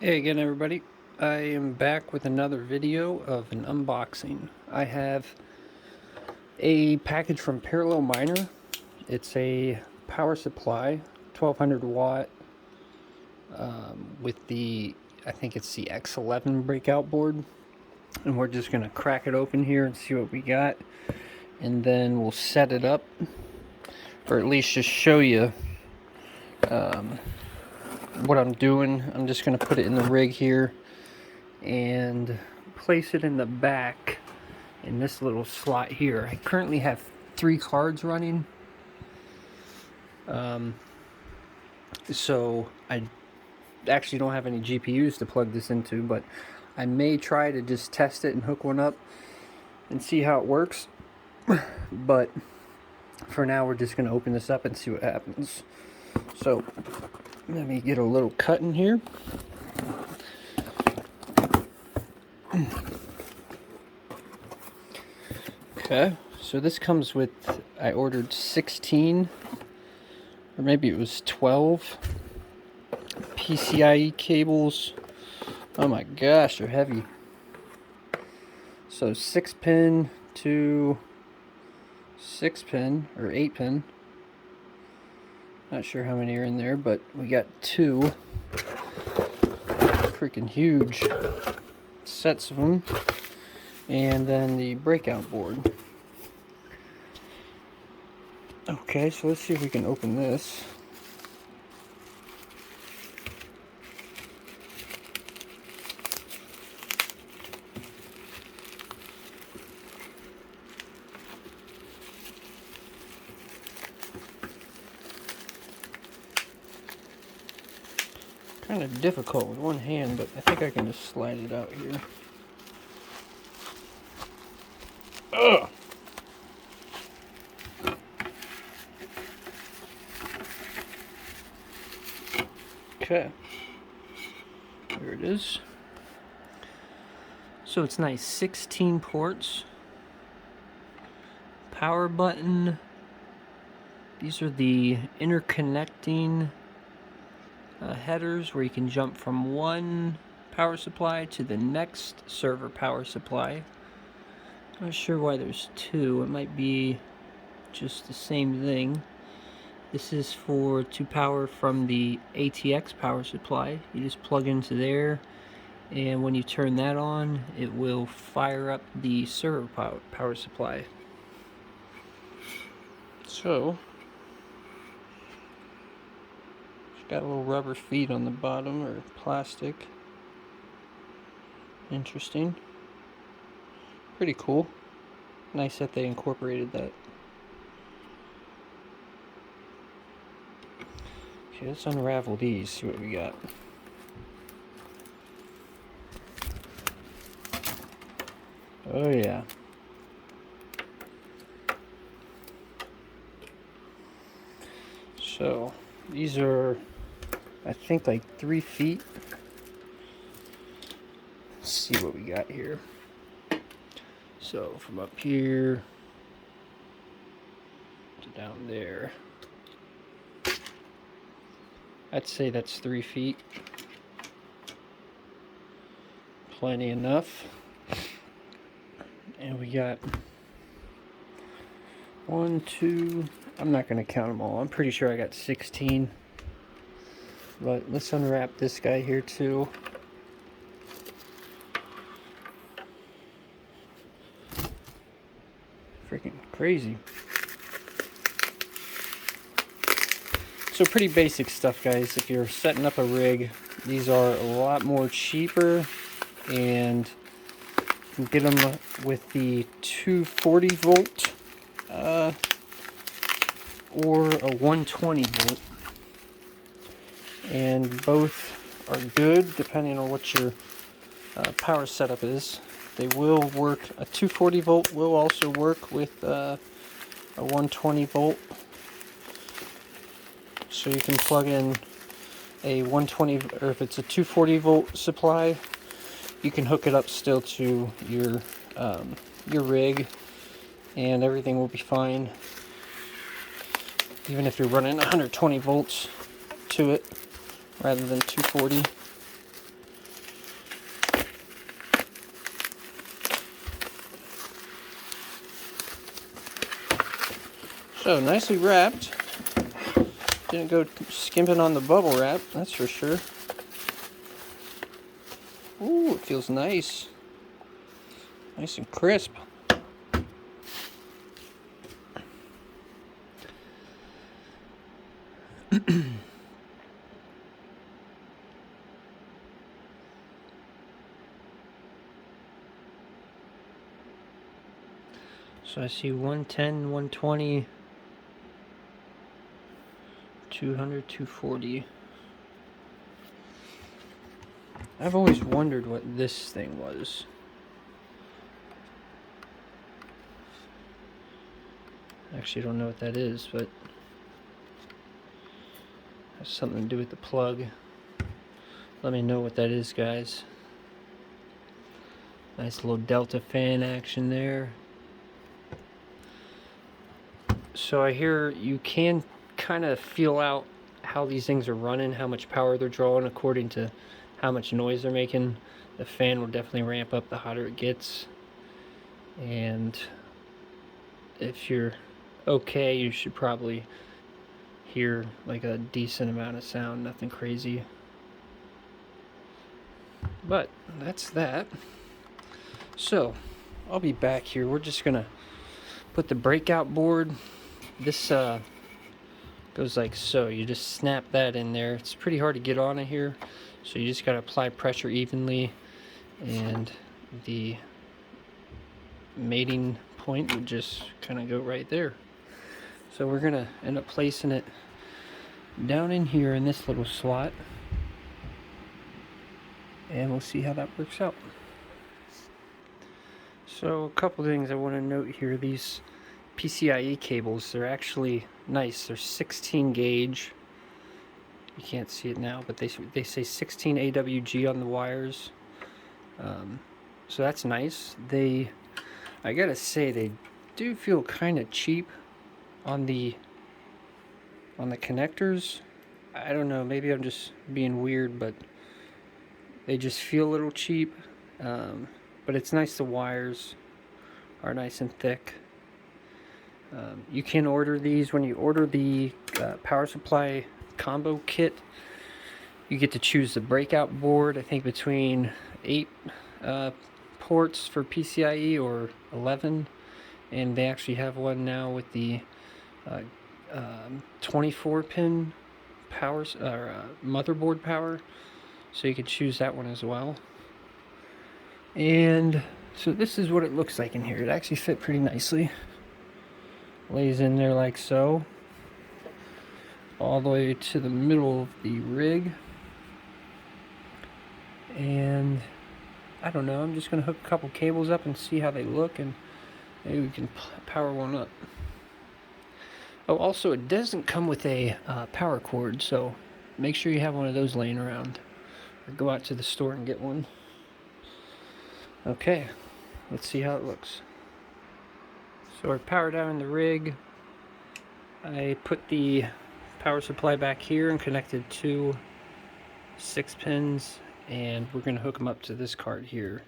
Hey again, everybody. I am back with another video of an unboxing. I have a package from Parallel Miner. It's a power supply, 1200 watt, with the, I think it's the X11 breakout board. And we're just going to crack it open here and see what we got. And then we'll set it up, or at least just show you what I'm doing. I'm just going to put it in the rig here and place it in the back in this little slot here. I currently have 3 cards running, so I actually don't have any GPUs to plug this into, but I may try to just test it and hook one up and see how it works. But for now, we're just going to open this up and see what happens. So let me get a little cut in here. Okay, so this comes with, I ordered 16, or maybe it was 12 PCIe cables. Oh my gosh, they're heavy. So 6-pin to 6-pin, or 8-pin. Not sure how many are in there, but we got 2 freaking huge sets of them. And then the breakout board. Okay, so let's see if we can open this. Kind of difficult with one hand, but I think I can just slide it out here. Ugh! Okay, there it is. So it's nice, 16 ports, power button. These are the interconnecting headers where you can jump from one power supply to the next server power supply. Not sure why there's 2. It might be just the same thing. This is to power from the ATX power supply. You just plug into there, and when you turn that on, it will fire up the server power supply. So it's got little rubber feet on the bottom, or plastic. Interesting. Pretty cool. Nice that they incorporated that. Okay, let's unravel these, see what we got. Oh yeah. So, these are, I think, like 3 feet. Let's see what we got here. So, from up here to down there, I'd say that's 3 feet. Plenty enough. And we got 1, 2, I'm not going to count them all. I'm pretty sure I got 16. But let's unwrap this guy here too. Freaking crazy. So pretty basic stuff, guys. If you're setting up a rig, these are a lot more cheaper, and you can get them with the 240 volt or a 120 volt, and both are good depending on what your power setup is. They will work. A 240 volt will also work with a 120 volt. So you can plug in a 120, or if it's a 240 volt supply, you can hook it up still to your rig, and everything will be fine. Even if you're running 120 volts to it rather than 240. So, nicely wrapped. Didn't go skimping on the bubble wrap, that's for sure. Ooh, it feels nice. Nice and crisp. So I see 110, 120, 200, 240. I've always wondered what this thing was. Actually, I don't know what that is, but it has something to do with the plug. Let me know what that is, guys. Nice little Delta fan action there. So I hear you can kind of feel out how these things are running, how much power they're drawing according to how much noise they're making. The fan will definitely ramp up the hotter it gets. And if you're okay, you should probably hear like a decent amount of sound, nothing crazy. But that's that. So I'll be back here. We're just gonna put the breakout board. This goes like so. You just snap that in there. It's pretty hard to get on it here, so you just gotta apply pressure evenly, and the mating point would just kind of go right there. So we're gonna end up placing it down in here in this little slot, and we'll see how that works out. So a couple things I want to note here. These PCIe cables, they're actually nice. They're 16 gauge. You can't see it now, but they say 16 AWG on the wires. So that's nice. I gotta say, they do feel kind of cheap on the connectors. I don't know, maybe I'm just being weird, but they just feel a little cheap. But it's nice. The wires are nice and thick. You can order these when you order the power supply combo kit. You get to choose the breakout board, I think between 8 ports for PCIe or 11, and they actually have one now with the 24 pin power motherboard power, so you can choose that one as well. And so this is what it looks like in here. It actually fit pretty nicely. Lays in there like so, all the way to the middle of the rig. And I don't know, I'm just going to hook a couple cables up and see how they look, and maybe we can power one up. Oh, also, it doesn't come with a power cord, so make sure you have one of those laying around, or go out to the store and get one. Okay, let's see how it looks. So we're powered down in the rig. I put the power supply back here and connected 2 6 pins, and we're going to hook them up to this card here.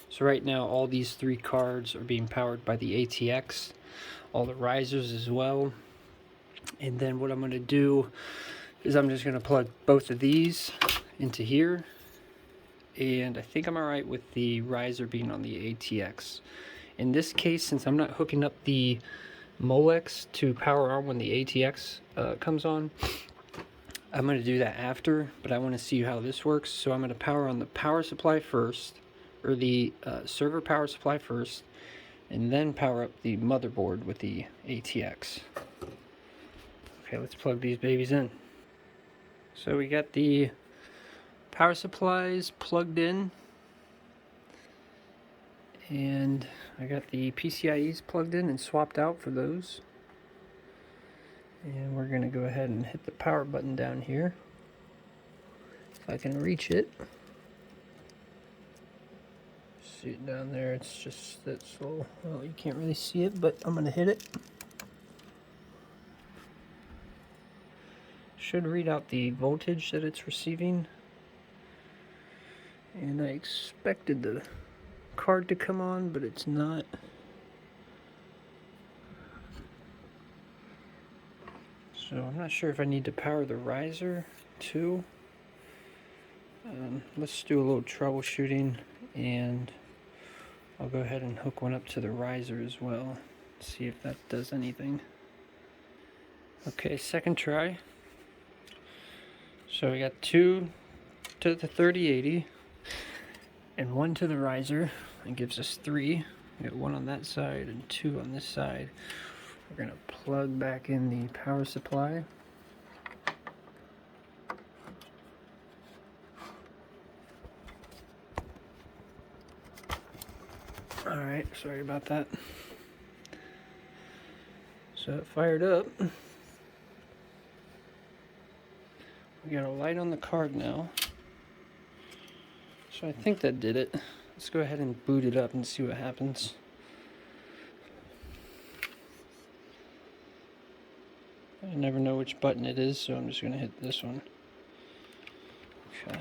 So right now all these 3 cards are being powered by the ATX, all the risers as well. And then what I'm going to do is I'm just going to plug both of these into here, and I think I'm alright with the riser being on the ATX. In this case, since I'm not hooking up the Molex to power on when the ATX comes on, I'm going to do that after, but I want to see how this works. So I'm going to power on the power supply first, or the server power supply first, and then power up the motherboard with the ATX. Okay, let's plug these babies in. So we got the power supplies plugged in, and I got the PCIe's plugged in and swapped out for those. And we're going to go ahead and hit the power button down here, if I can reach it. See it down there, it's just that slow. Well, you can't really see it, but I'm going to hit it. Should read out the voltage that it's receiving. And I expected the card to come on, but it's not. So I'm not sure if I need to power the riser too. Let's do a little troubleshooting, and I'll go ahead and hook one up to the riser as well. See if that does anything. Okay, second try. So we got 2 to the 3080 and 1 to the riser. It gives us 3. We got 1 on that side and 2 on this side. We're gonna plug back in the power supply. Alright, sorry about that. So it fired up. We got a light on the card now. So I think that did it. Let's go ahead and boot it up and see what happens. I never know which button it is, so I'm just going to hit this one. Okay.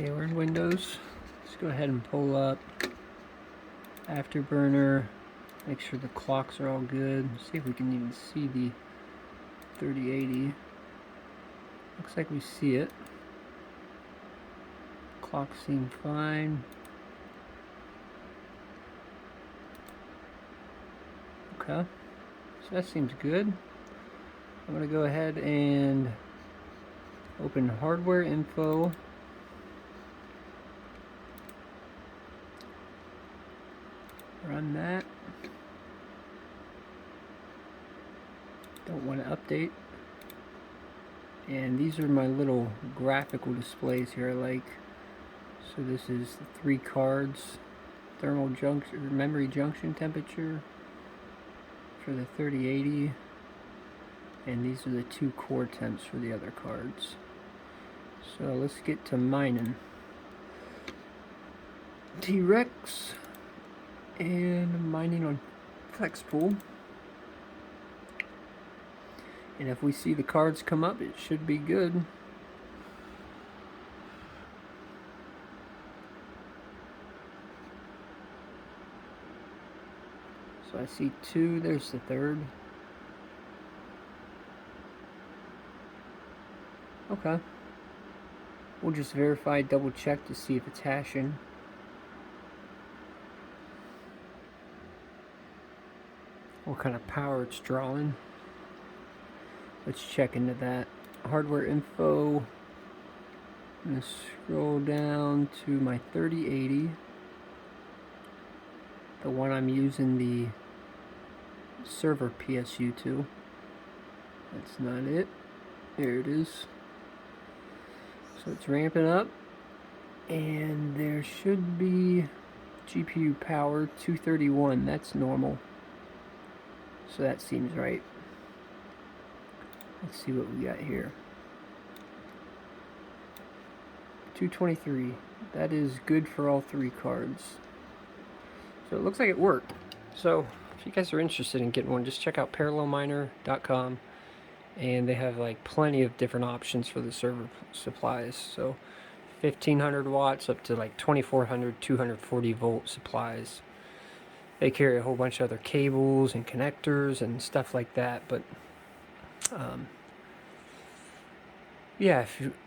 Okay, we're in Windows. Let's go ahead and pull up Afterburner. Make sure the clocks are all good. See if we can even see the 3080. Looks like we see it. Clocks seem fine. Okay, so that seems good. I'm going to go ahead and open hardware info. Run that. Don't want to update. And these are my little graphical displays here I like. So this is the 3 cards, thermal junction, memory junction temperature for the 3080, and these are the 2 core temps for the other cards. So let's get to mining. T-Rex. And I'm mining on FlexPool. And if we see the cards come up, it should be good. So I see 2, there's the 3rd. Okay. We'll just verify, double check to see if it's hashing. What kind of power it's drawing. Let's check into that. Hardware info. I'm going to scroll down to my 3080. The one I'm using the server PSU to. That's not it. There it is. So it's ramping up. And there should be GPU power 231. That's normal. So that seems right. Let's see what we got here. 223. That is good for all 3 cards. So it looks like it worked. So if you guys are interested in getting one, just check out parallelminer.com, and they have like plenty of different options for the server supplies. So 1500 watts up to like 2400, 240 volt supplies. They carry a whole bunch of other cables and connectors and stuff like that, but yeah,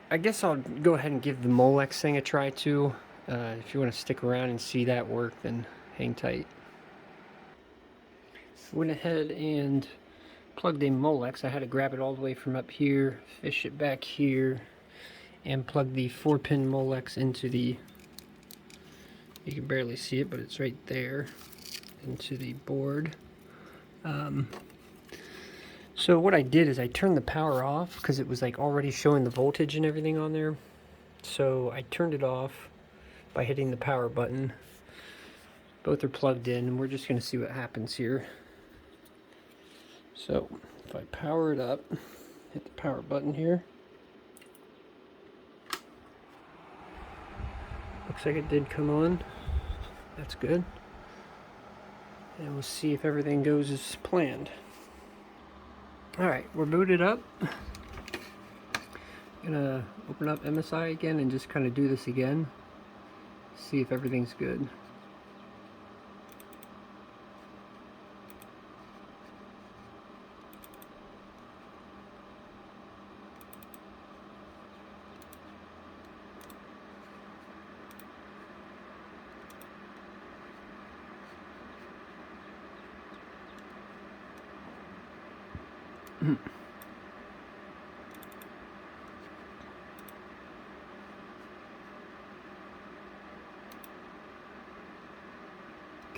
I guess I'll go ahead and give the Molex thing a try too. If you want to stick around and see that work, then hang tight. Went ahead and plugged a Molex. I had to grab it all the way from up here, fish it back here, and plug the 4-pin Molex into the, you can barely see it, but it's right there, into the board. So what I did is I turned the power off because it was like already showing the voltage and everything on there. So I turned it off by hitting the power button. Both are plugged in, and we're just going to see what happens here. So if I power it up, hit the power button here. Looks like it did come on. That's good. And we'll see if everything goes as planned. Alright, we're booted up. Gonna open up MSI again and just kind of do this again. See if everything's good.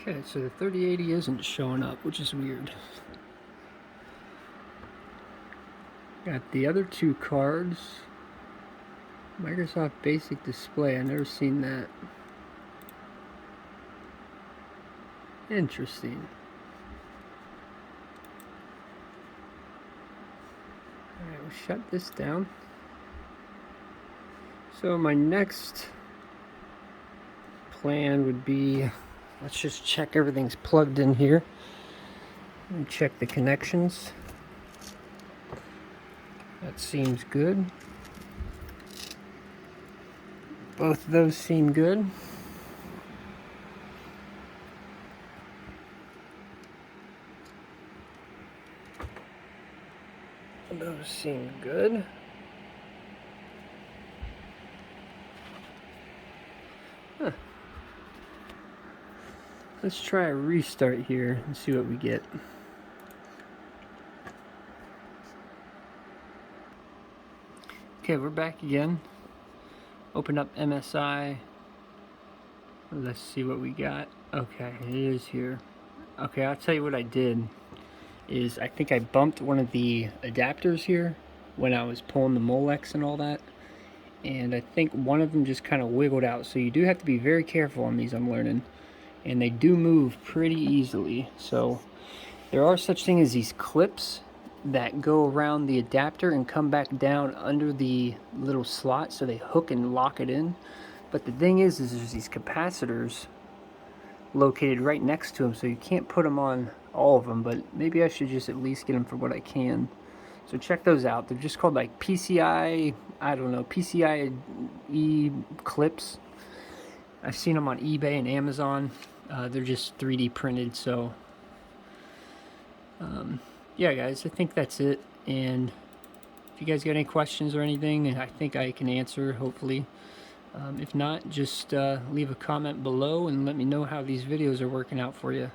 Okay, so the 3080 isn't showing up, which is weird. Got the other two cards. Microsoft Basic Display, I've never seen that. Interesting. Alright, we'll shut this down. So my next plan would be, let's just check everything's plugged in here. And check the connections. That seems good. Both of those seem good. Those seem good. Huh. Let's try a restart here and see what we get. Okay, we're back again. Open up MSI. Let's see what we got. Okay, it is here. Okay, I'll tell you what I did. Is I think I bumped one of the adapters here when I was pulling the Molex and all that. And I think one of them just kind of wiggled out. So you do have to be very careful on these, I'm learning. And they do move pretty easily. So there are such things as these clips that go around the adapter and come back down under the little slot, so they hook and lock it in. But the thing is there's these capacitors located right next to them, so you can't put them on all of them, but maybe I should just at least get them for what I can. So check those out. They're just called like PCI, I don't know, PCIe clips. I've seen them on eBay and Amazon. They're just 3D printed, so yeah guys, I think that's it. And if you guys got any questions or anything, I think I can answer, hopefully. If not, just leave a comment below and let me know how these videos are working out for you.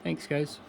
Thanks guys.